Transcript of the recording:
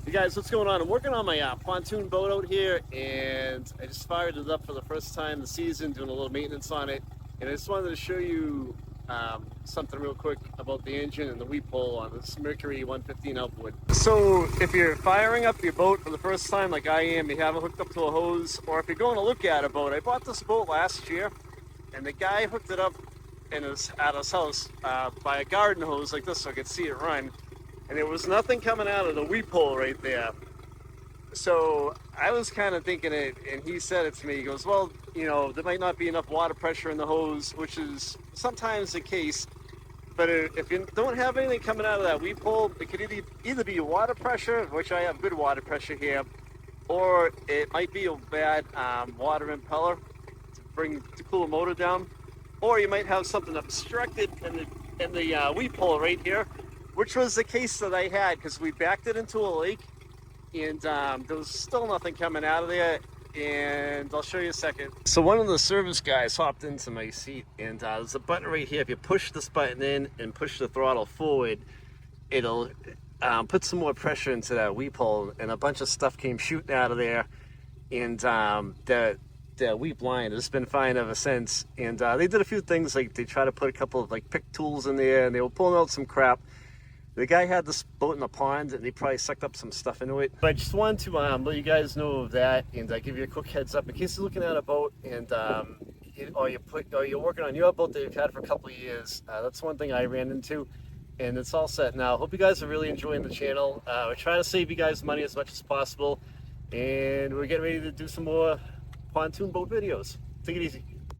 Hey guys, what's going on? I'm working on my pontoon boat out here, and I just fired it up for the first time this season, doing a little maintenance on it. And I just wanted to show you something real quick about the engine and the weep hole on this Mercury 115 outboard. So if you're firing up your boat for the first time like I am, you haven't hooked up to a hose, or if you're going to look at a boat, I bought this boat last year, and the guy hooked it up at his house by a garden hose like this so I could see it run. And there was nothing coming out of the weep hole right there. So I was kind of thinking it, and he said it to me. He goes, well, you know, there might not be enough water pressure in the hose, which is sometimes the case. But if you don't have anything coming out of that weep hole, it could either be water pressure, which I have good water pressure here, or it might be a bad water impeller to cool the motor down, or you might have something obstructed in the weep hole right here, which was the case that I had because we backed it into a lake, and there was still nothing coming out of there. And I'll show you a second. So one of the service guys hopped into my seat, and there's a button right here. If you push this button in and push the throttle forward, it'll put some more pressure into that weep hole, and a bunch of stuff came shooting out of there. And the weep line has been fine ever since. And they did a few things, like they tried to put a couple of like pick tools in there, and they were pulling out some crap. The guy had this boat in the pond, and he probably sucked up some stuff into it. But I just wanted to let you guys know of that, and give you a quick heads up in case you're looking at a boat, and or you're working on your boat that you've had for a couple of years. That's one thing I ran into, and it's all set now. Hope you guys are really enjoying the channel. We're trying to save you guys money as much as possible, and we're getting ready to do some more pontoon boat videos. Take it easy.